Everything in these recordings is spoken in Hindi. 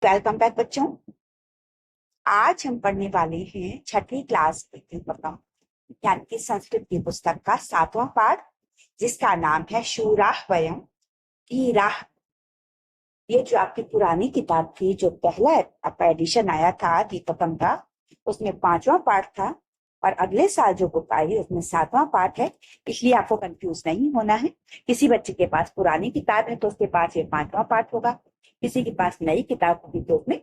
वेलकम बैक बच्चों। आज हम पढ़ने वाले हैं छठी क्लास की प्रथम यानी कि संस्कृत की पुस्तक का 7वां पाठ, जिसका नाम है शूराः वयम् धीराः। ये जो आपकी पुरानी किताब थी, जो पहला आपका एडिशन आया था दीपकम का, उसमें 5वां पाठ था और अगले साल जो बुक आई उसमें 7वां पाठ है। इसलिए आपको कंफ्यूज नहीं होना है। किसी बच्चे के पास पुरानी किताब है तो उसके पास ये 5वां पाठ होगा, किसी के पास नई किताब होगी तो उसमें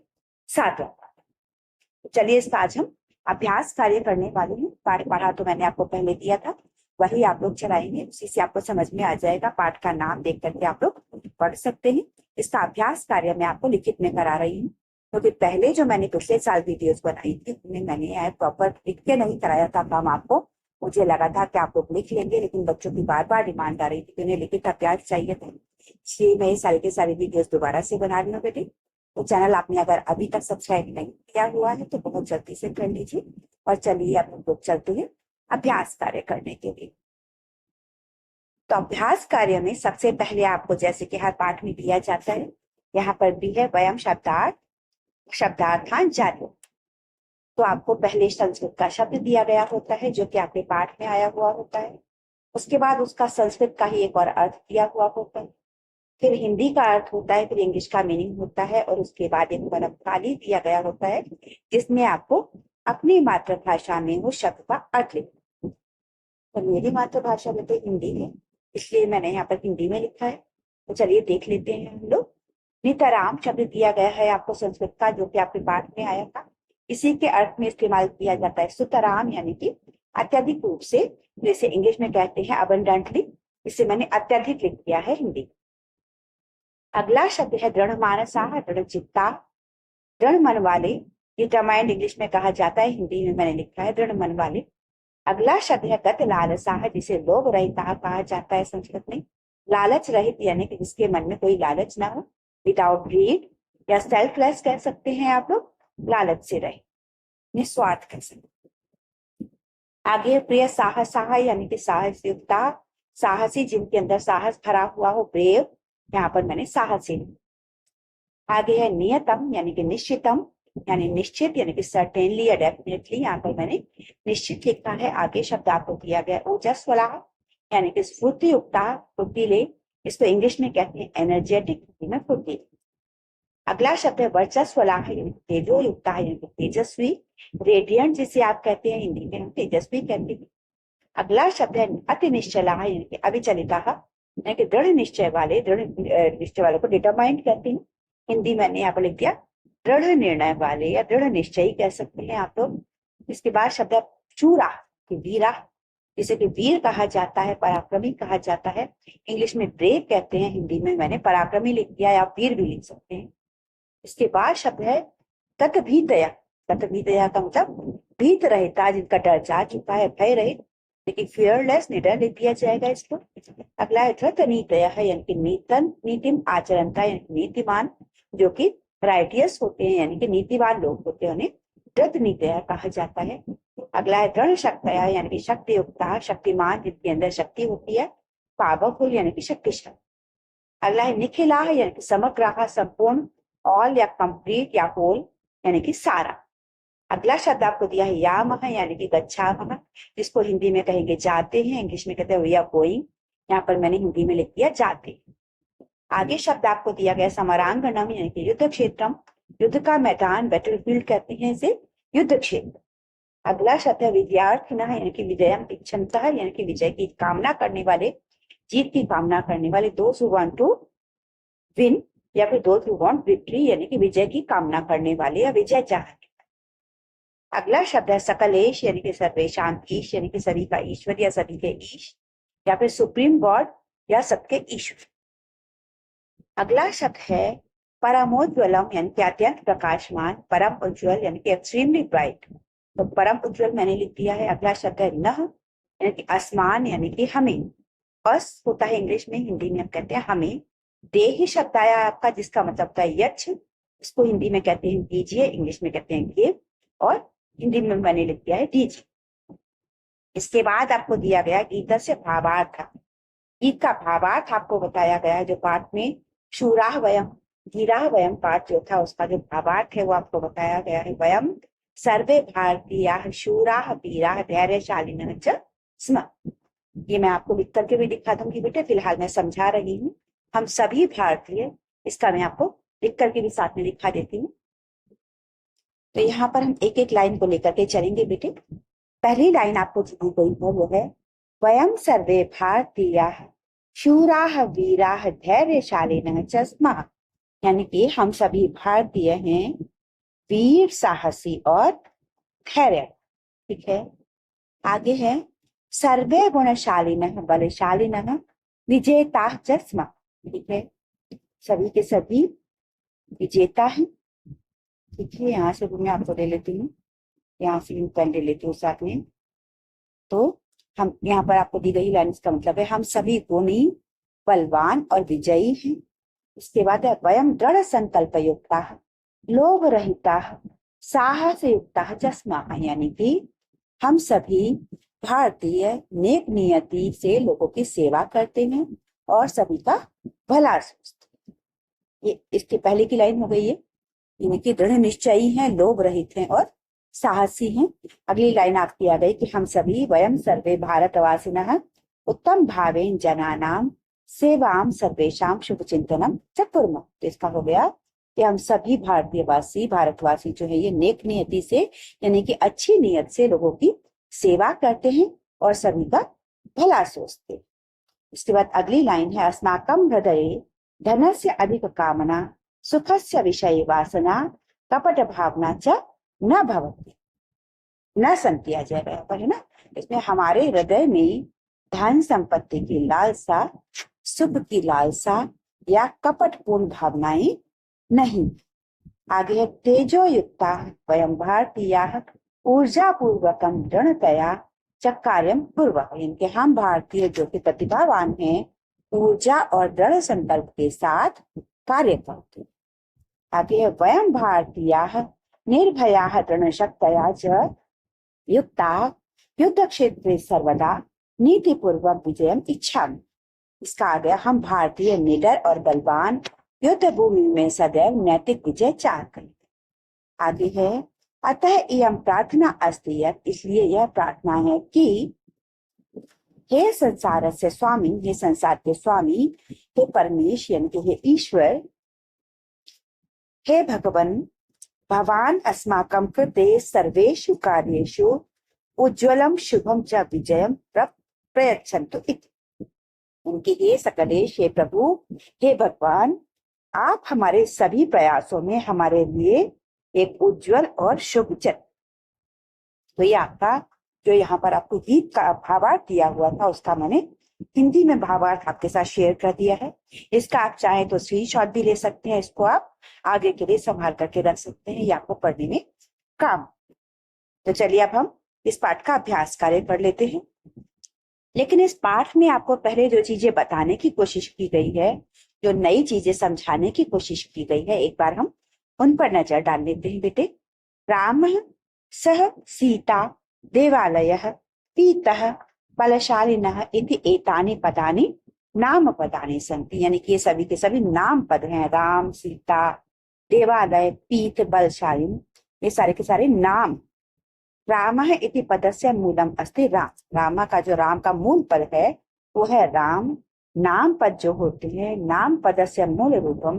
7वां। चलिए इसका आज हम अभ्यास कार्य करने वाले हैं। पाठ पढ़ा तो मैंने आपको पहले दिया था, वही आप लोग चलाएंगे, उसी से आपको समझ में आ जाएगा। पाठ का नाम देख करके आप लोग पढ़ सकते हैं। इसका अभ्यास कार्य मैं आपको लिखित में करा रही हूँ, क्योंकि पहले जो मैंने पिछले साल वीडियोस बनाई थी उनमें मैंने प्रॉपर लिख के नहीं कराया था काम आपको। मुझे लगा था कि आप लोग लिख लेंगे, लेकिन बच्चों की बार बार डिमांड आ रही थी कि उन्हें लिखित अभ्यास चाहिए था, इसलिए मैं ये सारे के सारे वीडियोस दोबारा से बना रही हूँ बेटी। तो चैनल आपने अगर अभी तक सब्सक्राइब नहीं किया हुआ है तो बहुत जल्दी से कर लीजिए। और चलिए अब हम लोग चलते हैं अभ्यास कार्य करने के लिए। तो अभ्यास कार्य में सबसे पहले आपको, जैसे कि हर पाठ में दिया जाता है, यहाँ पर भी है वयम शब्दार्थ शब्दार्थान जारी। तो आपको पहले संस्कृत का शब्द दिया गया होता है जो कि आपके पाठ में आया हुआ होता है। उसके बाद उसका संस्कृत का ही एक और अर्थ दिया हुआ होता है, फिर हिंदी का अर्थ होता है, फिर इंग्लिश का मीनिंग होता है, और उसके बाद एक पदमखाली दिया गया होता है जिसमें आपको अपनी मातृभाषा में वो शब्द का अर्थ लिखना। तो मेरी मातृभाषा में तो हिंदी है, इसलिए मैंने यहाँ पर हिंदी में लिखा है। तो चलिए देख लेते हैं हम लोग। नितराम शब्द दिया गया है आपको संस्कृत का, जो कि आपके पाठ में आया था। इसी के अर्थ में इस्तेमाल किया जाता है सुतराम, यानी कि अत्यधिक रूप से, जैसे इंग्लिश में कहते हैं अबंडेंटली, इसे मैंने अत्यधिक लिख दिया है हिंदी। अगला शब्द है दृढ़ मानसा, दृढ़ चित्ता, दृढ़ मन वाले। डिटरमाइंड इंग्लिश में कहा जाता है, हिंदी में मैंने लिखा है दृढ़ मन वाले। अगला शब्द है गत लालसा, जिसे लोभ रहित कहा जाता है संस्कृत में। लालच रहित यानी कि जिसके मन में कोई लालच ना हो, विदाउट ग्रीड या सेल्फलेस कह सकते हैं आप लोग, लालच से रहे, निस्वार्थ कह सकते। आगे प्रिय साहसा, यानी कि साहस युक्ता, साहसी, जिनके अंदर साहस भरा हुआ हो, ब्रेव, यहाँ पर मैंने साहसी। आगे है नियतम, यानी कि निश्चितम, यानी निश्चित, यानी कि सर्टेनली या डेफिनेटली, यहाँ पर मैंने निश्चित लिखा है। आगे शब्द आपको दिया गया ओजस्वला, यानी कि स्फूर्ति युक्ता, फुर्तीले, इसको इंग्लिश में कहते हैं एनर्जेटिक, हिंदी में फुर्तीले। अगला शब्द है वर्चस्वला, यानी तेजो युक्ता, यानी कि तेजस्वी, रेडियंट जिसे आप कहते हैं, हिंदी में हम तेजस्वी कहते हैं। अगला शब्द है अति निश्चला, यानी कि अविचलिता, यानी कि दृढ़ निश्चय वाले, दृढ़ निश्चय वाले को डिटरमाइंड कहते हैं। हिंदी मैंने यहाँ पर लिख दिया दृढ़ निर्णय वाले या दृढ़ निश्चयी कह सकते हैं आप लोग। इसके बाद शब्द है शूरा, कि वीरा, जिसे कि वीर कहा जाता है, पराक्रमी कहा जाता है। इंग्लिश में ब्रेव कहते हैं, हिंदी में मैंने पराक्रमी लिख दिया, या वीर भी लिख सकते हैं। इसके बाद शब्द है तत्भीतया। तत्भीतया का मतलब भीत रहता, जिनका डर जा चुका है, भय रहित, लेकिन फियरलेस, निडर लिख दिया जाएगा इसको। अगला है धृत नीतया है, यानी कि नीतन नीतिम आचरणता, यानी कि नीतिमान, जो कि राइटियस होते हैं, यानी कि नीतिवान लोग होते हैं, उन्हें धृत नीतया कहा जाता है। अगला है दृढ़ शक्तया, यानी कि शक्ति युक्ता, शक्तिमान, जिनके अंदर शक्ति होती है, पावरफुल, यानी कि शक्तिशाली। अगला है निखिला, यानी कि समग्र, संपूर्ण, ऑल या कंप्लीट या होल, यानी कि सारा। अगला शब्द आपको दिया है यामः, यानी कि गच्छामः, जिसको हिंदी में कहेंगे जाते हैं, इंग्लिश में कहते हैं वी आर गोइंग, यहाँ पर मैंने हिंदी में लिख दिया जाते। आगे शब्द आपको दिया गया समरांगणम, यानी कि युद्ध क्षेत्रम, युद्ध का मैदान, बैटलफील्ड कहते हैं इसे, युद्ध क्षेत्र। अगला शब्द है विजयार्थिनः, यानी कि विजयम इच्छन्तः, यानी कि विजय की कामना करने वाले, जीत की कामना करने वाले, those who want to win, या फिर दोज हु वांट विक्ट्री, यानी कि विजय की कामना करने वाले या विजय चाहते। अगला शब्द है सकलेश, यानी कि सर्वेशांत ईश, यानी कि सभी का ईश्वर या सभी के ईश, या फिर सुप्रीम गॉड या सबके ईश्वर। अगला शब्द है परमोज्वलम, यानी कि अत्यंत प्रकाशमान, परम उज्ज्वल, यानी कि एक्सट्रीमली ब्राइट, तो परम उज्ज्वल मैंने लिख दिया है। अगला शब्द है नह, यानी कि आसमान, यानी कि हमें, अस होता है इंग्लिश में, हिंदी में हम कहते हैं हमें। देहि शब्द आया आपका, जिसका मतलब होता है यक्ष, इसको हिंदी में कहते हैं दीजिए, इंग्लिश में कहते हैं गिव, और हिंदी में मैंने लिख दिया है दीजिए। इसके बाद आपको दिया गया गीता से भावार्थ। गीत का भावार्थ आपको बताया गया है, जो पाठ में शूराः वयम् धीरा वयम पाठ जो था उसका जो भावार्थ है वो आपको बताया गया है। वयम सर्वे भारतीयाः शूराः वीराः धैर्यशालिनः च स्म। ये मैं आपको लिख करके भी दिखा दूंगी बेटे, फिलहाल मैं समझा रही हूँ। हम सभी भारतीय, इसका मैं आपको लिख करके भी साथ में दिखा देती हूँ। तो यहाँ पर हम एक एक लाइन को लेकर के चलेंगे बेटे। पहली लाइन आपको जो दी गई है वो है वयम सर्वे भारतीयाः शूराः वीराः धैर्यशालिनः च स्मः, यानी कि हम सभी भारतीय हैं, वीर साहसी और धैर्य। ठीक है, आगे है सर्वे गुणशालिनः बलशालिनः विजेताः च स्मः। ठीक है, सभी के सभी विजेता हैं। ठीक है, यहाँ से मैं आपको ले लेती हूँ, यहाँ से पेन ले लेती हूँ साथ में। तो हम यहाँ पर आपको दी गई लाइन, इसका मतलब है हम सभी गुणी, बलवान और विजयी हैं। इसके बाद है वयम दृढ़ संकल्प युक्ता, लोभ रहिता, साहस युक्ता च स्मः, यानी कि हम सभी भारतीय नेक नियति से लोगों की सेवा करते हैं और सभी का भला सोचते हैं। ये इसके पहले की लाइन हो गई है, यानी कि दृढ़ निश्चयी हैं, लोभ रहित हैं और साहसी हैं। अगली लाइन आपकी आ गई कि हम सभी वयम सर्वे भारतवासिनः उत्तम भावेन जनानां सेवाम सर्वेशाम शुभ चिंतनम च कुर्मः। तो इसका हो गया कि हम सभी भारतवासी जो है ये नेक नियति से, यानी कि अच्छी नियत से लोगों की सेवा करते हैं और सभी का भला सोचते हैं। इसके बाद अगली लाइन है अस्माकं हृदये धनस्य अधिक कामना सुखस्य विषय वासना कपट भावना च न भवति न संति, आ जाएगा यहाँ पर, है ना। इसमें हमारे हृदय में धन संपत्ति की लालसा, सुख की लालसा या कपटपूर्ण भावनाएं नहीं। आगे है तेजो युक्ता वयम भारतीयाः ऊर्जा पूर्वकम दृढ़तया च कार्यम कुर्वः, इनके हम भारतीय जो कि प्रतिभावान हैं, ऊर्जा और दृढ़ संकल्प के साथ कार्य करते हैं। आगे है वयम भारतीयाः निर्भयाः दृढ़शक्तया च युक्ताः युद्ध क्षेत्रे सर्वदा नीति पूर्वक विजयम इच्छामि। इसका आ गया हम भारतीय निडर और बलवान युद्ध भूमि में सदैव नैतिक विजय चाहते हैं। आगे है अतः इयं प्रार्थना अस्ति यत्, इसलिए यह प्रार्थना है कि हे संसार से स्वामी, हे संसार के स्वामी, हे परमेश यानी कि हे ईश्वर, हे भगवान, भवान अस्माकं कृते सर्वेषु कार्येषु उज्ज्वलं शुभम च विजयम प्रयच्छन्तु इति। उनके हे सकलेश, हे प्रभु, हे भगवान, आप हमारे सभी प्रयासों में हमारे लिए एक उज्जवल और शुभ चिन्ह। तो ये आपका जो यहाँ पर आपको गीत का भावार्थ दिया हुआ था उसका मैंने हिंदी में भावार्थ आपके साथ शेयर कर दिया है। इसका आप चाहें तो स्क्रीनशॉट भी ले सकते हैं, इसको आप आगे के लिए संभाल करके रख सकते हैं, ये आपको पढ़ने में काम। तो चलिए अब हम इस पाठ का अभ्यास कार्य कर लेते हैं। लेकिन इस पाठ में आपको पहले जो चीजें बताने की कोशिश की गई है, जो नई चीजें समझाने की कोशिश की गई है, एक बार हम उन पर नजर डाल लेते हैं बेटे। राम सह सीता देवालयः पीतः बलशालिनः इति एतानि पदानि नाम पदानि सन्ति, यानी कि ये सभी के सभी नाम पद हैं। राम, सीता, देवालय, पीत, बलशालिन, ये सारे के सारे नाम। रामः इति पदस्य मूलम अस्ति राम, राम का जो राम का मूल पद है वो है राम। नाम पद जो होते हैं, नाम पदस्य मूल रूपम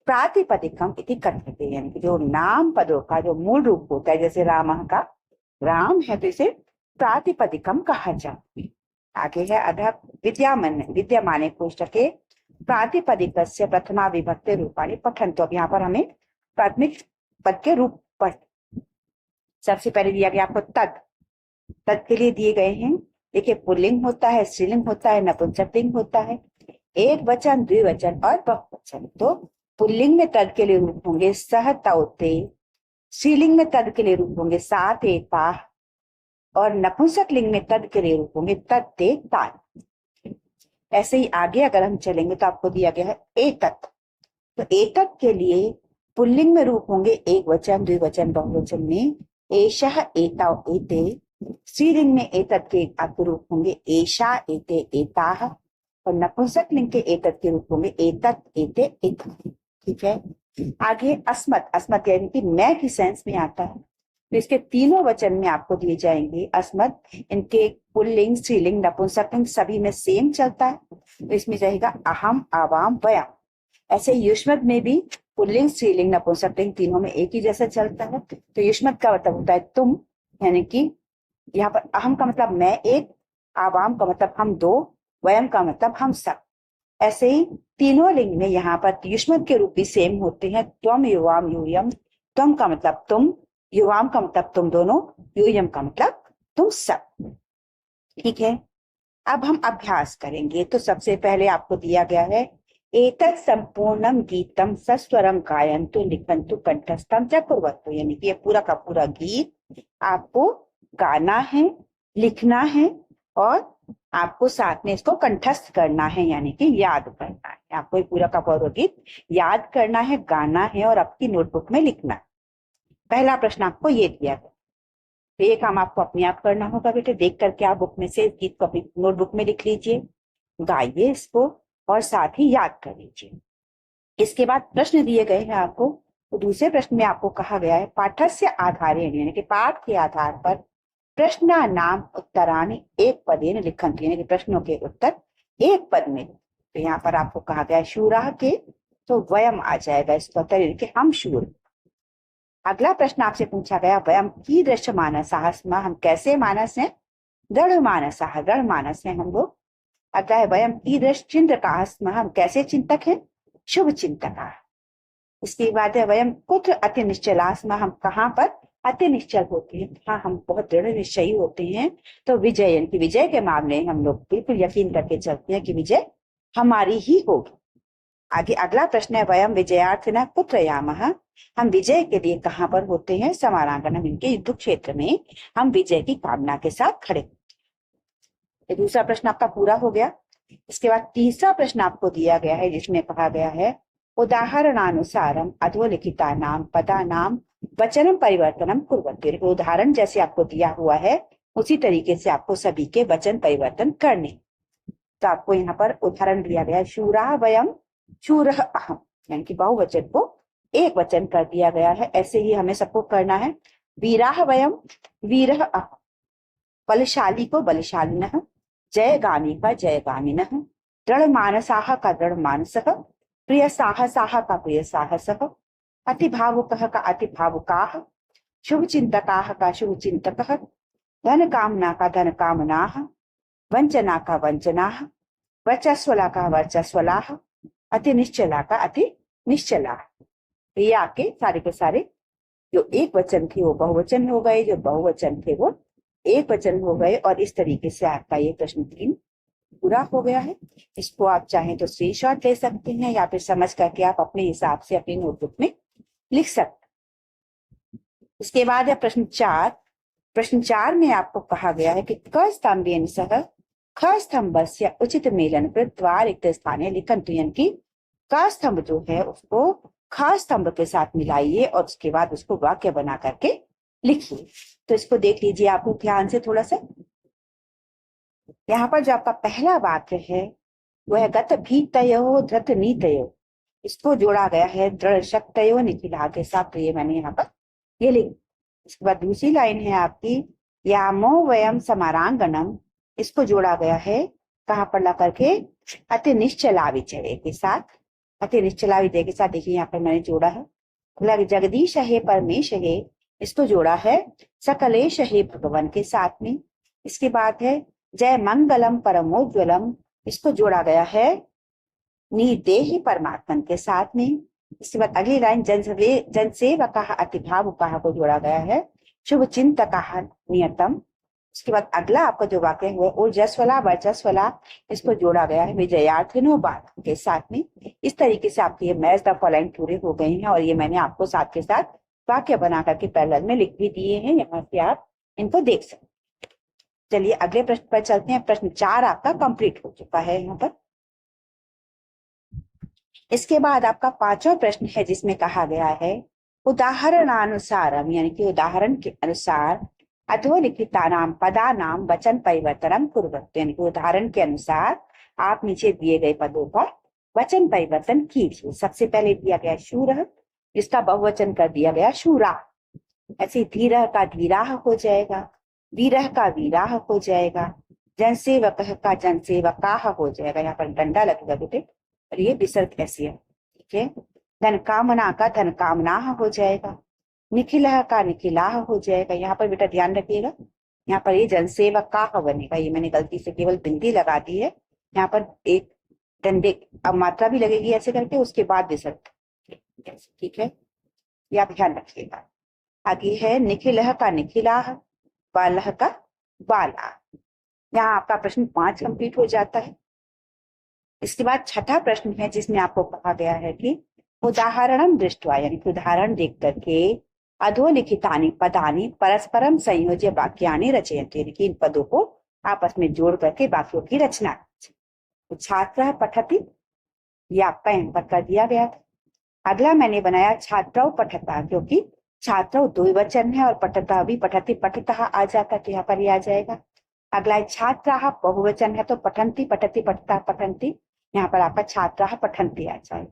प्रातिपदिकम इति कथ्यते, यानी कि जो नाम पदों का जो मूल रूप होता है, जैसे रामः का राम है तो इसे प्रातिपदिकम कहा जाता है। आगे है अधः विद्यमाने कोष्ठके प्रातिपदिकस्य प्रथमा विभक्ति रूपाणि पठन्तु। अब यहाँ पर हमें प्राथमिक पद के रूप पढ़, सबसे पहले दिया गया आपको तद, तद के लिए दिए गए हैं। देखिए पुल्लिंग होता है, स्त्रीलिंग होता है, नपुंसकलिंग होता है, एक वचन, द्विवचन और बहुवचन। तो पुल्लिंग में तद के लिए रूप होंगे सह तौ ते, स्त्रीलिंग में तद के लिए रूप होंगे सा ते ता, और नपुंसक लिंग में तद के लिए रूप होंगे तद ते तान। ऐसे ही आगे अगर हम चलेंगे तो आपको दिया गया है एतत्, तो एतत् के लिए पुल्लिंग में रूप होंगे एक वचन, द्विवचन, बहुवचन में एषः, एतौ, एते। स्त्रीलिंग में एतत् के आपके रूप होंगे एषा, एते, एताः, और नपुंसक लिंग के एतत् के रूप होंगे एतत्, एते, एताः। ठीक है। आगे अस्मत्, अस्मत् यानी कि मैं की सेंस में आता है, तो इसके तीनों वचन में आपको दिए जाएंगे अस्मत्। इनके पुल्लिंग, स्त्रीलिंग, नपुंसकलिंग सभी में सेम चलता है, तो इसमें रहेगा अहम, आवाम, वयम। ऐसे युष्मत में भी पुल्लिंग, स्त्रीलिंग, नपुंसकलिंग तीनों में एक ही जैसा चलता है। तो युष्मत का मतलब होता है तुम, यानी कि यहाँ पर अहम का मतलब मैं एक, आवाम का मतलब हम दो, वयम का मतलब हम सब। ऐसे ही तीनों लिंग में यहाँ पर युष्मत के रूप भी सेम होते हैं। त्वम, युवाम, यूयम। त्वम का मतलब तुम, युवाम का मतलब तुम दोनों, यूयम का मतलब तुम सब। ठीक है, अब हम अभ्यास करेंगे। तो सबसे पहले आपको दिया गया है एतत् संपूर्णम गीतम सस्वरम गायन्तु लिखन्तु कंठस्थम च कुर्वन्तु, यानी कि ये पूरा का पूरा गीत आपको गाना है, लिखना है और आपको साथ में इसको कंठस्थ करना है, यानी कि याद करना है। आपको ये पूरा का पूरा गीत याद करना है, गाना है और आपकी नोटबुक में लिखना है। पहला प्रश्न आपको ये दिया गया, तो ये काम आपको अपने आप करना होगा बेटे। देख करके आप बुक में से इस गीत को अपनी नोटबुक में लिख लीजिए, गाइए इसको और साथ ही याद कर लीजिए। इसके बाद प्रश्न दिए गए हैं आपको। तो दूसरे प्रश्न में आपको कहा गया है पाठस्य आधारेण, यानी कि पाठ के आधार पर प्रश्न नाम उत्तराणि एक पदेन लिखन्तु, यानी कि प्रश्नों के उत्तर एक पद में। तो यहाँ पर आपको कहा गया है शूरा के, तो वयम आ जाएगा इसका उत्तर, यानी कि हम शूर। अगला प्रश्न आपसे पूछा गया वयम कीदृश मानसाः स्मः, हम कैसे मानस हैं? दृढ़ मानसाः, दृढ़ मानस हैं हम लोग। अगला है वयम कीदृश चिन्तकाः स्मः, हम कैसे चिंतक हैं? शुभ चिंतकाः। इसके बाद है वयम कुत्र अति निश्चलाः स्मः, हम कहाँ पर अति निश्चल होते हैं? हाँ, हम बहुत दृढ़ निश्चयी होते हैं। तो विजय, यानी कि विजय के मामले हम लोग बिल्कुल यकीन करके चलते हैं कि विजय हमारी ही होगी। आगे अगला प्रश्न है वयम विजयार्थिनः कुत्र यामः, हम विजय के लिए कहाँ पर होते हैं? समरांगणम, इनके युद्ध क्षेत्र में हम विजय की कामना के साथ खड़े। ये दूसरा प्रश्न आपका पूरा हो गया। इसके बाद तीसरा प्रश्न आपको दिया गया है, जिसमें कहा गया है उदाहरणानुसारम अधोलिखितानां पदानां वचनम परिवर्तनम कुर्वन्तु, उदाहरण जैसे आपको दिया हुआ है उसी तरीके से आपको सभी के वचन परिवर्तन करने। तो आपको यहाँ पर उदाहरण दिया गया है शूरा वयम, शूरः अहम, यानी कि बहुवचन को एक वचन कर दिया गया है। ऐसे ही हमें सबको करना है। वीराः वयम, वीरः अहम। बलशाली को बलशालिनः, जयगामी का जयगामिनः, दृढ़ मानसाः का दृढ़ मानसः, प्रिय साहसाः का प्रिय साहसः, अति भावुकः का अति भावुकाः, शुभ चिंतकाः का शुभ चिंतकः, धन कामना का धन कामनाः, वंचना का वंचनाः, वर्चस्वला का वर्चस्वलाः, अति निश्चला का अति निश्चलाः। ये आपके सारे के सारे जो एक वचन थे वो बहुवचन हो गए, जो बहुवचन थे वो एक वचन हो गए, और इस तरीके से आपका ये प्रश्न 3 पूरा हो गया है। इसको आप चाहें तो स्क्रीनशॉट ले सकते हैं या फिर समझ करके आप अपने हिसाब से अपनी नोटबुक में लिख सकते हैं। इसके बाद है प्रश्न 4। प्रश्न 4 में आपको कहा गया है कि क स्तंभेन सह ख स्तंभस्य उचित मेलन कृत्वा रिक्त स्थाने लिखन्तु, यानी कि क स्तंभ जो है उसको ख स्तंभ के साथ मिलाइए और उसके बाद उसको वाक्य बना करके लिखिए। तो इसको देख लीजिए आप लोग ध्यान से थोड़ा सा। यहाँ पर जो आपका पहला वाक्य है वह गत भीतयो धृत नीतयो, इसको जोड़ा गया है दृढ़ शक्तयो निखिला के साथ, तो ये मैंने यहाँ पर ये लिख। इसके बाद दूसरी लाइन है आपकी यामो वयम समारांगणम, इसको जोड़ा गया है कहाँ पर ला करके? अति निश्चला विजय के साथ, अति निश्चला विजय के साथ। देखिए यहाँ पर मैंने जोड़ा है जगदीश हे परमेश हे, इसको जोड़ा है सकलेश हे भगवान के साथ में। इसके बाद है जय मंगलम परमोज्वलम, इसको जोड़ा गया है निदेहि परमात्मन के साथ में। इसके बाद अगली लाइन जनसेवकः अतिभावुकः को जोड़ा गया है शुभ चिंतकः नियतम। उसके बाद अगला आपका जो वाक्य है ऊर्जस्वला वर्चस्वला, इसको जोड़ा गया है विजयार्थिनो बाध के साथ में। इस तरीके से आपके ये मैच द फॉलोइंग पूरे हो गए हैं, और ये मैंने आपको साथ के साथ वाक्य बना करके पैरेलल में लिख भी दिए हैं, यहाँ से आप इनको देख सकते। चलिए अगले प्रश्न पर चलते हैं। प्रश्न 4 आपका कंप्लीट हो चुका है यहाँ पर। इसके बाद आपका 5वां प्रश्न है जिसमें कहा गया है उदाहरणानुसारम, यानी कि उदाहरण के अनुसार अधोलिखितानां पदानां वचन परिवर्तनम कुर्वन्तु, यानी कि उदाहरण के अनुसार आप नीचे दिए गए पदों का वचन परिवर्तन कीजिए। सबसे पहले दिया गया शूरः, जिसका बहुवचन कर दिया गया शूरा। ऐसे धीरह का धीराह हो जाएगा, वीरह का वीराह हो जाएगा, जनसेवक का जनसेवकाह हो जाएगा। यहाँ पर डंडा लगेगा बेटे, और ये विसर्ग ऐसी है, ठीक है। धन कामना का धन कामनाह हो जाएगा, निखिलह का निखिलाह हो जाएगा। यहाँ पर बेटा ध्यान रखिएगा, यहाँ पर ये जनसेवकाह बनेगा, ये मैंने गलती से केवल बिंदी लगा दी है। यहाँ पर एक डंडे अब मात्रा भी लगेगी ऐसे करके, उसके बाद विसर्ग, ठीक है, ये आप ध्यान रखिएगा। आगे है निखिलह का निखिलाह, बालह का बाला। यहाँ आपका प्रश्न 5 कंप्लीट हो जाता है। इसके बाद छठा प्रश्न है, जिसमें आपको कहा गया है कि उदाहरणम दृष्टवा, यानी कि उदाहरण देख करके अधोलिखितानि पदानि परस्परम संयोज्य वाक्यानि रचयन्तु, यानी कि इन पदों को आपस में जोड़ करके वाक्यों की रचना। तो छात्र पठति, ये आपका यहाँ पर कर दिया गया था। अगला मैंने बनाया छात्रौ पठता, क्योंकि छात्रौ द्विवचन है और पठता भी पठति पठतः आ जाता, तो यहाँ पर ये आ जाएगा। अगला है छात्राः, बहुवचन है तो पठन्ति पठति पठता पठन्ति, यहाँ पर आपका छात्राः पठन्ति आ जाएगा।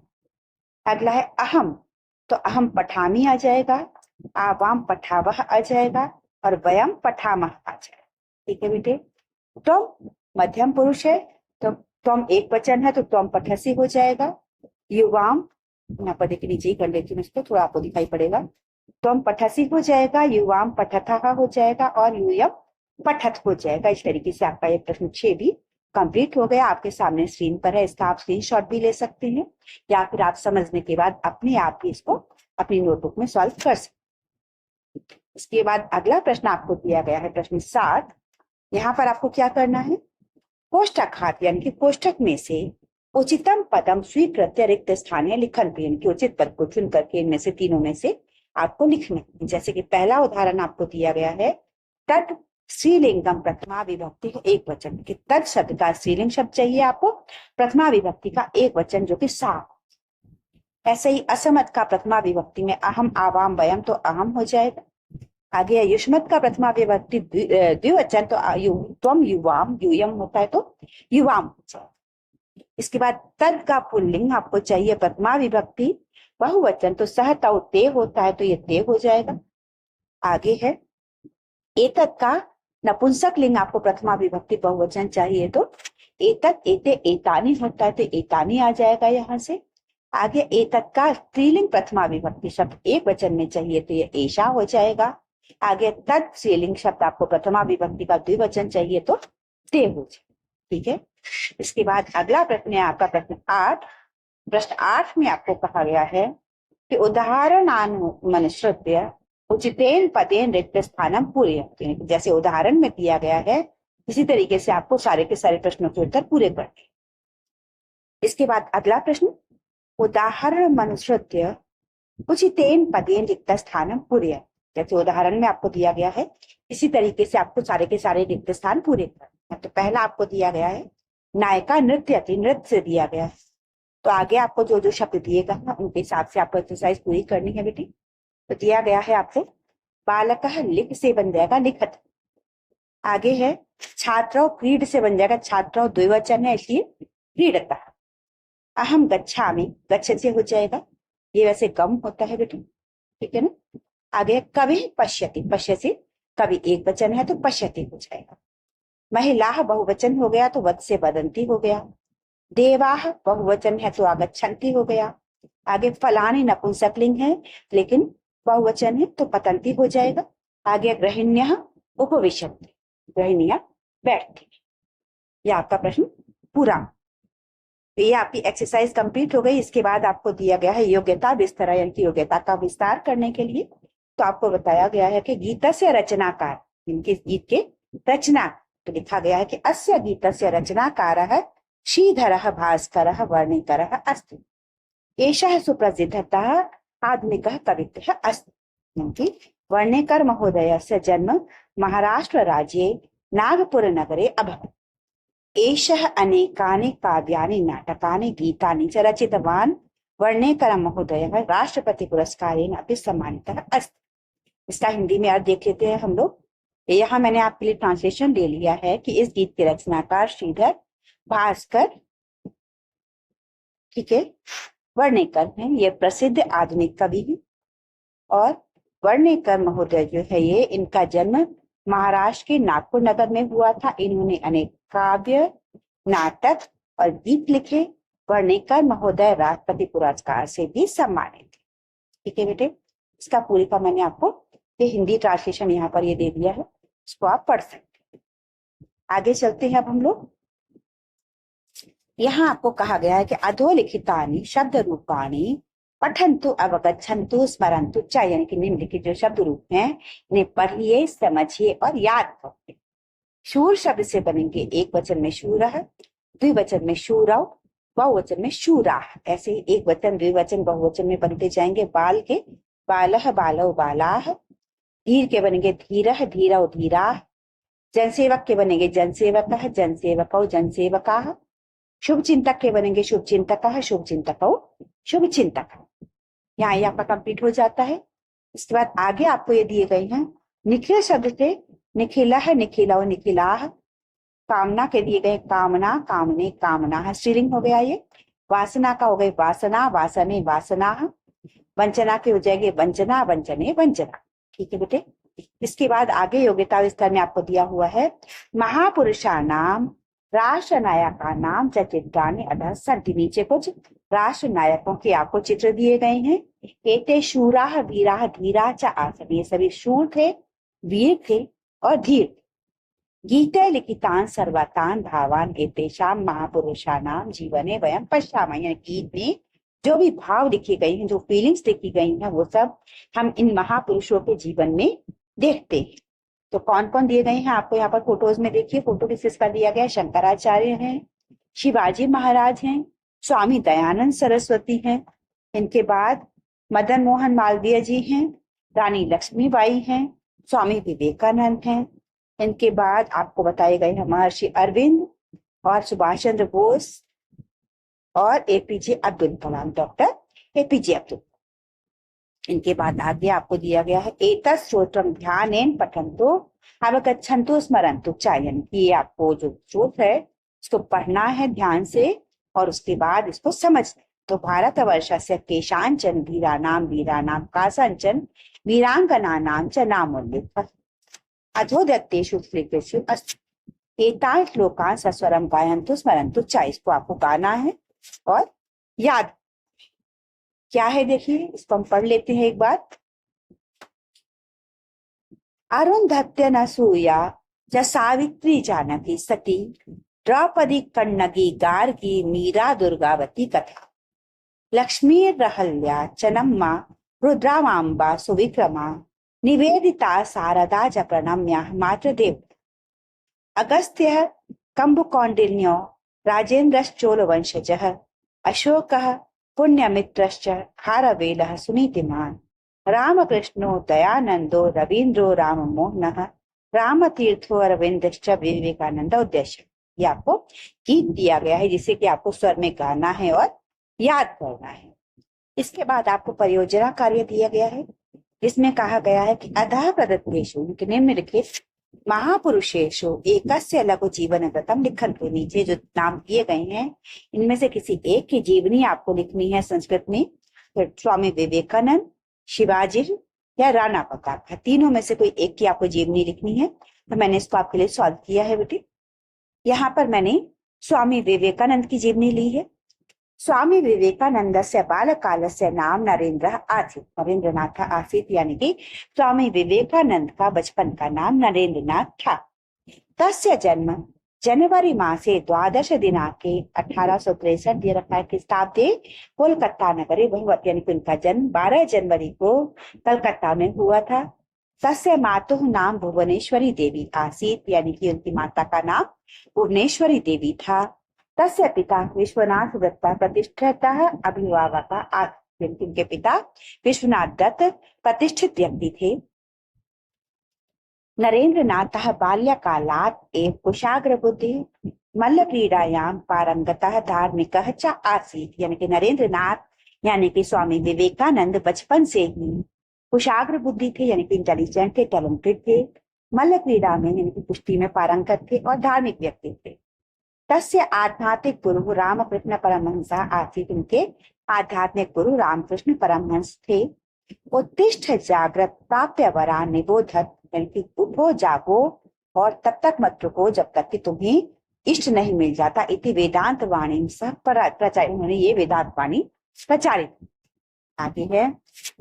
अगला है अहम, तो अहम पठामी आ जाएगा, आवाम पठावह आ जाएगा, और वयम पठामह आ जाएगा, ठीक है बेटे। तुम मध्यम पुरुष है तो तुम एक वचन है तो तुम पठसी हो जाएगा। युवाम, यहाँ पर देखिए नीचे ही कर लेती हूँ इसको, थोड़ा आपको दिखाई पड़ेगा। तुम पठसी हो जाएगा, युवाम पठथः हो जाएगा, और यूयम पठत हो जाएगा। इस तरीके से आपका ये प्रश्न 6 भी कंप्लीट हो गया। आपके सामने स्क्रीन पर है, इसका आप स्क्रीनशॉट भी ले सकते हैं, या फिर आप समझने के बाद अपने आप ही इसको अपनी नोटबुक में सॉल्व कर सकते। इसके बाद अगला प्रश्न आपको दिया गया है प्रश्न 7। यहाँ पर आपको क्या करना है, कोष्ठकात्, यानी कि कोष्ठक में से उचितम पदम स्वीकृत्य रिक्त स्थानीय लिखन, यानी कि उचित पद को चुन करके इनमें से तीनों में से आपको लिखना है। जैसे कि पहला उदाहरण आपको दिया गया है, तत् स्त्रीलिंगम प्रथमा विभक्ति का एक वचन, कि तत् शब्द का स्त्रीलिंग शब्द चाहिए आपको, प्रथमा विभक्ति का एक वचन जो कि सा। ऐसे ही असमत का प्रथमा विभक्ति में अहम आवाम वयम, तो अहम हो जाएगा। आगे युष्मत का प्रथमा विभक्ति द्विवचन, तो त्वम युवाम, यूयम होता है तो युवाम हो जाएगा। इसके बाद तद का पुल्लिंग आपको चाहिए प्रथमा विभक्ति बहुवचन, तो सह तौ ते होता है तो ये ते हो जाएगा। आगे है एतत् का नपुंसक लिंग आपको प्रथमा विभक्ति बहुवचन चाहिए तो एतत् एते एतानी होता है तो एतानी आ जाएगा यहाँ से। आगे एतत् का स्त्रीलिंग प्रथमा विभक्ति शब्द एक वचन में चाहिए तो ये एषा हो जाएगा। आगे तत् स्त्रीलिंग शब्द आपको प्रथमा विभक्ति का द्विवचन चाहिए तो ते हो जाएगा, ठीक है। इसके बाद अगला प्रश्न है आपका प्रश्न 8। प्रश्न 8 में आपको कहा गया है कि उदाहरणानुश्रुत्य उचितेन पदेन रिक्त स्थानम पूरयन्तु, जैसे उदाहरण में दिया गया है इसी तरीके से आपको सारे के सारे प्रश्नों के उत्तर पूरे करने। इसके बाद अगला प्रश्न, उदाहरणमनुसृत्य उचितेन पदेन रिक्त स्थानम पूरयन्तु, जैसे उदाहरण में आपको दिया गया है इसी तरीके से आपको सारे के सारे रिक्त स्थान पूरे करने। तो पहला आपको दिया गया है नायिका नृत्यति, नृत्य से दिया गया है, तो आगे आपको जो जो शब्द दिएगा ना उनके हिसाब से आपको एक्सरसाइज पूरी करनी है बेटी। तो दिया गया है आपको बालकः, लिख से बन जाएगा लिखत। आगे है छात्रौ, क्रीड से बन जाएगा छात्रौ, द्विवचन है इसलिए क्रीडतः। अहम गच्छामि, गच्छ से हो जाएगा, ये वैसे गम होता है बेटी, ठीक है ना। आगे कवि पश्यति, पश्यति कवि एक वचन है तो पश्यति हो जाएगा। महिला बहुवचन हो गया तो वद से वदंती हो गया। देवाः बहुवचन है तो आगच्छन्ति हो गया। आगे फलानी नपुंसकलिंग है लेकिन बहुवचन है तो पतंती हो जाएगा। आगे गृहिण्यः उपविशन्ति, गृहिणियां बैठती। ये आपका प्रश्न पूरा। तो ये आपकी एक्सरसाइज कंप्लीट हो गई। इसके बाद आपको दिया गया है योग्यता विस्तार, यानी कि योग्यता का विस्तार करने के लिए तो आपको बताया गया है कि गीतस्य रचनाकार, इनके गीत के रचना, तो लिखा गया है कि अस्य गीतस्य रचनाकारः श्रीधरः भास्करः वर्णिकरः अस्ति। एषः सुप्रसिद्धतः आधुनिकः कवित्रः अस्ति, क्योंकि वर्णिकर महोदयस्य जन्म महाराष्ट्र राज्ये नागपुर नगरे अभवत्। एषः अनेकानि काव्यानि नाटकानि गीतानि च रचितवान्। वर्णिकर महोदयः राष्ट्रपति पुरस्कारेण अपि सम्मानितः अस्ति। इसका हिंदी में अर्थ देख लेते हैं हम लोग। यहाँ मैंने आपके लिए ट्रांसलेशन ले लिया है कि इस गीत के रचनाकार श्रीधर भास्कर ठीक है। वर्णेकर हैं, ये प्रसिद्ध आधुनिक कवि हैं। और वर्णेकर महोदय जो है ये, इनका जन्म महाराष्ट्र के नागपुर नगर में हुआ था। इन्होंने अनेक काव्य, नाटक और गीत लिखे। वर्णेकर महोदय राष्ट्रपति पुरस्कार से भी सम्मानित थे। ठीक है बेटे, इसका पूरी का मैंने आपको ये हिंदी ट्रांसलेशन यहाँ पर ये दे दिया है, इसको आप पढ़ सकते हैं। आगे चलते हैं अब हम लोग। यहाँ आपको कहा गया है कि अधोलिखितानि शब्द रूपाणी पठंतु अवगच्छन्तु स्मरन्तु च, यानी कि निम्नलिखित जो शब्द रूप हैं इन्हें पढ़िए, समझिए और याद करिए। शूर शब्द से बनेंगे एक वचन में शूरः, द्विवचन में शूरौ, बहुवचन में शूराः। ऐसे ही एक वचन, द्विवचन, बहुवचन में बनते जाएंगे। बाल के बालः, बालौ, बालाः। धीर के बनेंगे धीरः, धीरौ, धीराः। जनसेवक के बनेंगे जनसेवकः, जनसेवकौ, जनसेवकाः। शुभ चिंतक के बनेंगे शुभ चिंतकः, शुभ चिंतकौ, शुभ चिंतक। यहाँ ये आपका कंप्लीट हो जाता है। इसके बाद आगे आपको ये दिए गए हैं निखिल शब्द से निखिलः, निखिलौ, निखिलाः। कामना के दिए गए कामना, कामने, कामनाः, स्त्रीलिंग हो गया ये। वासना का हो गए वासना, वासने, वासनाः। वंचना के हो जाएंगे वंचना, वंचने, वंचना। ठीक है बेटे। इसके बाद आगे योग्यता विस्तार में आपको दिया हुआ है महापुरुषाणाम राष्ट्र नायका नाम चित्राणि अधः सन्ति। नीचे कुछ राष्ट्र नायकों के आपको चित्र दिए गए हैं। एते शूराः, वीराः, धीराः च आसन्। ये सभी शूर थे, वीर थे और धीर। गीते लिखितान् सर्वतान् भावान् एतेषां महापुरुषाणाम जीवने वयं पश्यामः। यानी गीत में जो भी भाव लिखे गए हैं, जो फीलिंग्स लिखी गई हैं, वो सब हम इन महापुरुषों के जीवन में देखते हैं। तो कौन कौन दिए गए हैं आपको यहाँ पर फोटोज में देखिए। फोटो किसका दिया गया है? शंकराचार्य हैं, शिवाजी महाराज हैं, स्वामी दयानंद सरस्वती हैं। इनके बाद मदन मोहन मालवीय जी हैं, रानी लक्ष्मीबाई हैं, स्वामी विवेकानंद हैं। इनके बाद आपको बताए गए हैं महर्षि अरविंद और सुभाष चंद्र बोस और APJ Abdul Kalam, doctor APJ Abdul. इनके बाद आगे आपको दिया गया है एतत् स्तोत्रम ध्यानेन पठन्तु अवगच्छन्तु स्मरन्तु च। यानी कि ये आपको जो स्त्रोत्र है इसको पढ़ना है ध्यान से और उसके बाद इसको समझना। तो भारतवर्षस्य केषाञ्चन वीराणां वीराणां कासाञ्चन वीरांगनानां च नामोल्लेखः अधोदत्तेषु श्लोकेषु अस्ति। एतान् श्लोकान् सस्वरं गायन्तु स्मरन्तु च। इसको आपको गाना है और याद क्या है देखिए, इसको हम पढ़ लेते हैं एक बार। अरुंधत्य नसूया च सावित्री जानकी सती द्रौपदी कन्नगी गार्गी मीरा दुर्गावती कथा लक्ष्मी रहल्या चनम्मा रुद्रामांबा सुविक्रमा निवेदिता सारदा च प्रणम्या मातृदेव। अगस्त्य कंभुकौंडिन्यो राजेन्द्रश्चोलवंशजः अशोकः पुण्यमित्रश्च खारवेलः सुनीतिमान् रामकृष्णो दयानंदो रवीन्द्रो राममोहनः रामतीर्थो अरविंदश्च विवेकानंद उद्देश्य। ये आपको गीत दिया गया है जिसे कि आपको स्वर में गाना है और याद करना है। इसके बाद आपको परियोजना कार्य दिया गया है जिसमें कहा गया है कि अधः प्रदत्तेषु निम्नलिखित महापुरुषेषु एकस्य लघु जीवन व्रतम लिखन्तु। नीचे जो नाम दिए गए हैं इनमें से किसी एक की जीवनी आपको लिखनी है संस्कृत में। फिर स्वामी विवेकानंद, शिवाजी या राणा प्रताप, तीनों में से कोई एक की आपको जीवनी लिखनी है। तो मैंने इसको आपके लिए सॉल्व किया है बेटे। यहाँ पर मैंने स्वामी विवेकानंद की जीवनी ली है। स्वामी विवेकानंदस्य बालकालस्य नाम नरेंद्र आसीत्। नरेंद्रनाथ आसीत् यानी कि स्वामी विवेकानंद का बचपन का नाम नरेंद्रनाथ था। तस्य जन्म जनवरी मासे 12 दिनांके 1863 दिए रखा है ख्रीष्टाब्दे कोलकाता नगरे भवति। यानी कि उनका जन्म 12 जनवरी को कलकत्ता में हुआ था। तस्य मातुः नाम भुवनेश्वरी देवी आसीत्। यानी कि उनकी माता का नाम भुवनेश्वरी देवी था। तस्य पिता विश्वनाथ दत्त प्रतिष्ठितः अभिभावकः आसीत्। उनके पिता विश्वनाथ दत्त प्रतिष्ठित व्यक्ति थे। नरेंद्रनाथः बाल्यकालात् एव कुशाग्र बुद्धिः मल्लक्रीडायां पारंगतः धार्मिकः च आसीत्। यानी कि नरेंद्रनाथ यानी कि स्वामी विवेकानंद बचपन से ही कुशाग्र बुद्धि थे, यानी कि इंटेलिजेंट थे, टैलेंटेड थे। मल्ल क्रीड़ा में यानी कि कुश्ती में पारंगत थे और धार्मिक व्यक्ति थे। तस्य आध्यात्मिक गुरु रामकृष्ण परमहंस आसीत्। उनके आध्यात्मिक गुरु रामकृष्ण परमहंस थे। उत्तिष्ठ जागृत प्राप्य वरा निबोधत, यानी कि उठो जागो और तब तक मत रुको जब तक कि तुम्हें इष्ट नहीं मिल जाता। इति वेदांत वाणी सह प्रचारित, उन्होंने ये वेदांत वाणी प्रचारित। आगे है,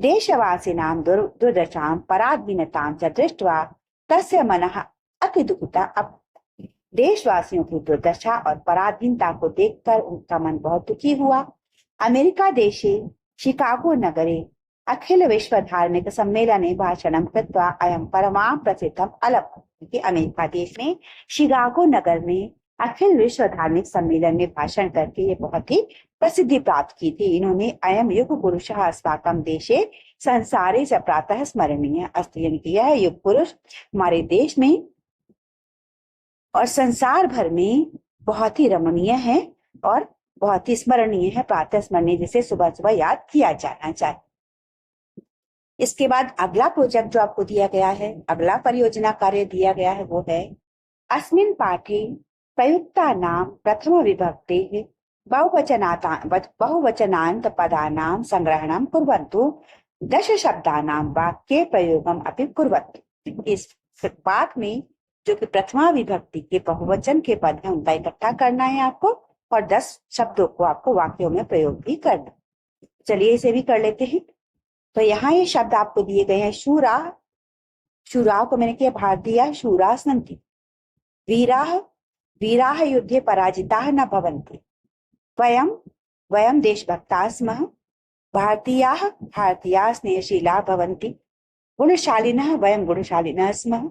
देशवासी नाम दुर्दशाम पराधीनताम च दृष्ट्वा तस्य मनः अति दुखिता। अब देशवासियों की दुर्दशा और पराधीनता को देखकर उनका मन बहुत दुखी हुआ। अमेरिका देशे शिकागो नगरे अखिल विश्व धार्मिक सम्मेलने भाषणं कृत्वा अयं परमां प्रसिद्धम् अलभत। कि अमेरिका देश में शिकागो नगर में अखिल विश्व धार्मिक सम्मेलन में भाषण करके ये बहुत ही प्रसिद्धि प्राप्त की थी। इन्होंने अयम युग पुरुषः अस्माकं देशे संसारे च प्रातः स्मरणीय अस्ति, यानी कि यह युग पुरुष हमारे देश में और संसार भर में बहुत ही रमणीय है और बहुत ही स्मरणीय है, प्रातः स्मरणीय, जिसे सुबह सुबह याद किया जाना चाहिए। इसके बाद अगला प्रोजेक्ट जो आपको दिया गया है, अगला परियोजना कार्य दिया गया है, वो है अस्मिन् पाठे प्रयुक्ता नाम प्रथम विभक्ते बहुवचनांत पदानां संग्रहणं कुर्वन्तु, दश शब्दानां वाक्ये प्रयोगम अपि कुर्वन्तु। इस पाठ में जो कि प्रथमा विभक्ति के बहुवचन के पद हैं उनका इकट्ठा करना है आपको, और 10 शब्दों को आपको वाक्यों में प्रयोग भी करना। चलिए इसे भी कर लेते हैं। तो यहाँ ये शब्द आपको दिए गए हैं, शूरा, शूरा को मैंने किया भारतीय शूरा सन्ति, वीराः वीराः युद्धे पराजिताः न भवन्ति, वयं वयं देशभक्ताः स्मः, भारतीयाः भारतीयाः स्नेहशीलाः भवन्ति, गुणशालिनः वयं गुणशालिनः स्मः,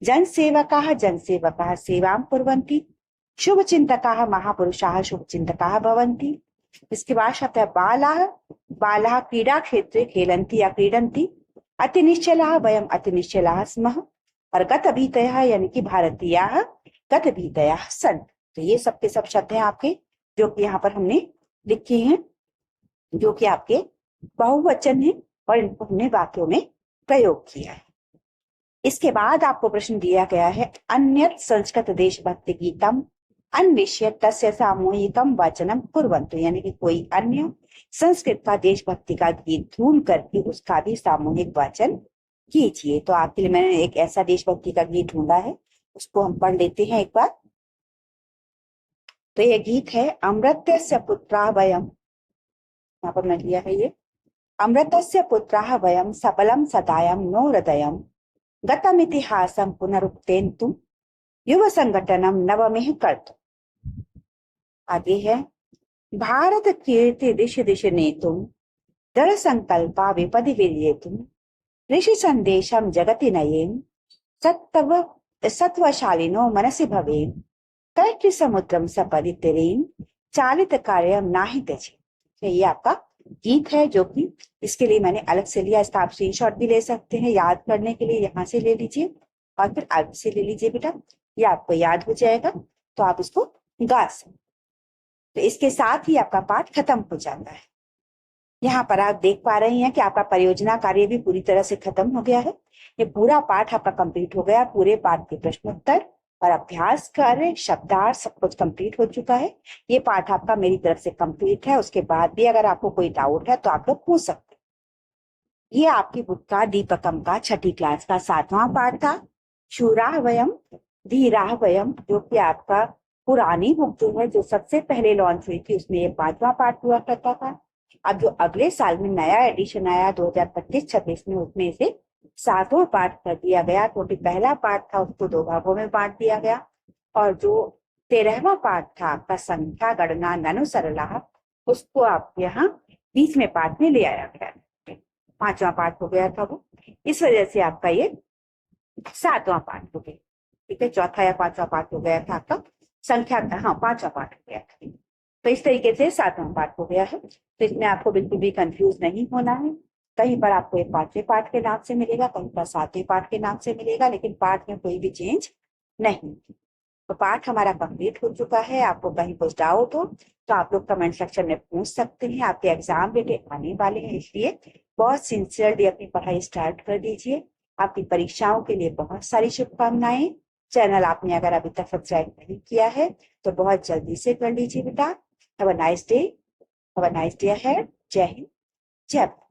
जनसेवकाः जनसेवकाः सेवां कुर्वन्ति, शुभचिन्तकाः महापुरुषाः शुभचिन्तकाः भवन्ति। इसके बाद शब्द है बालाः बालाः क्रीडा क्षेत्रे खेलन्ति या क्रीडन्ति, अति निश्चलाः वयं अति निश्चलाः स्मः, और गतभीतयः यानी कि भारतीयाः गतभीतयः सन्ति। तो ये सबके सब शब्द हैं आपके जो कि यहाँ पर हमने लिखे हैं, जो कि आपके बहुवचन है और इनको हमने वाक्यों में प्रयोग किया है। इसके बाद आपको प्रश्न दिया गया है, अन्यत् संस्कृत देशभक्ति गीतम अन्विष्य तस्य सामूहिकम वाचनम कुर्वन्तु, यानी कि कोई अन्य संस्कृत का देशभक्ति का गीत ढूंढ करके उसका भी सामूहिक वाचन कीजिए। तो आपके लिए मैंने एक ऐसा देशभक्ति का गीत ढूंढा है, उसको हम पढ़ लेते हैं एक बार। तो ये गीत है, अमृतस्य पुत्रा वयम, यहाँ पर मैं लिया है ये, अमृतस्य पुत्रा वयम सबलम सदायम नो हृदयम गतमितिहासं पुनरुक्तेन्तु युव संगठनम नवमेह कर्तु। आगे है, भारत कीर्ति दिश दिश नेतुम दृढ़ संकल्पा विपदि विजेतुम ऋषि संदेशम जगति नयेम सत्वशालिनो मनसि भवेम कैक्य समुद्रम सपदि तिरेम चालित कार्यम नाहि त्यजेम। ये आपका गीत है जो कि इसके लिए मैंने अलग से लिया, इसका आप स्क्रीनशॉट भी ले सकते हैं याद करने के लिए, यहाँ से ले लीजिए और फिर आगे से ले लीजिए बेटा, ये आपको याद हो जाएगा तो आप इसको गा सकते। तो इसके साथ ही आपका पाठ खत्म हो जाता है। यहाँ पर आप देख पा रहे हैं कि आपका परियोजना कार्य भी पूरी तरह से खत्म हो गया है। ये पूरा पाठ आपका कंप्लीट हो गया, पूरे पाठ के प्रश्नोत्तर और अभ्यास कार्य शब्दार्थ सब कुछ कंप्लीट हो चुका है। ये पाठ आपका मेरी तरफ से कंप्लीट है। उसके बाद भी अगर आपको कोई डाउट है तो आप लोग पूछ सकते हैं। ये आपकी बुक का दीपकम का 6ठी क्लास का 7वां पाठ था, शूराः वयम धीराः वयम, जो कि आपका पुरानी बुक जो है जो सबसे पहले लॉन्च हुई थी उसमें ये 5वां पाठ हुआ करता था। अब जो अगले साल में नया एडिशन आया 2025-26 में, उसमें इसे 7वां पाठ कर दिया गया, क्योंकि पहला पाठ था उसको 2 भागों में बांट दिया गया, और जो 13वां पाठ था आपका संख्या गणना ननु सरला, उसको आप यहाँ 20वें पाठ में ले आया गया। 5वां पाठ हो गया था वो, इस वजह से आपका ये 7वां पाठ हो गया। ठीक है, चौथा या 5वां पाठ हो गया था आपका संख्या, हाँ 5वां पाठ हो गया था। तो इस तरीके से 7वां पाठ हो गया है। तो इसमें आपको बिल्कुल भी कंफ्यूज नहीं होना है। कहीं पर आपको ये 5वें पाठ के नाम से मिलेगा, कहीं पर 7वें पाठ के नाम से मिलेगा, लेकिन पाठ में कोई भी चेंज नहीं। तो पाठ हमारा कंप्लीट हो चुका है। आपको कहीं कुछ डाउट हो तो आप लोग कमेंट सेक्शन में पूछ सकते हैं। आपके एग्जाम बेटे आने वाले हैं, इसलिए बहुत सिंसियरली अपनी पढ़ाई स्टार्ट कर दीजिए। आपकी परीक्षाओं के लिए बहुत सारी शुभकामनाएं। चैनल आपने अगर अभी तक सब्सक्राइब नहीं किया है तो बहुत जल्दी से कर लीजिए बेटा। Have a nice day, have a nice day ahead. जय हिंद, जय भारत।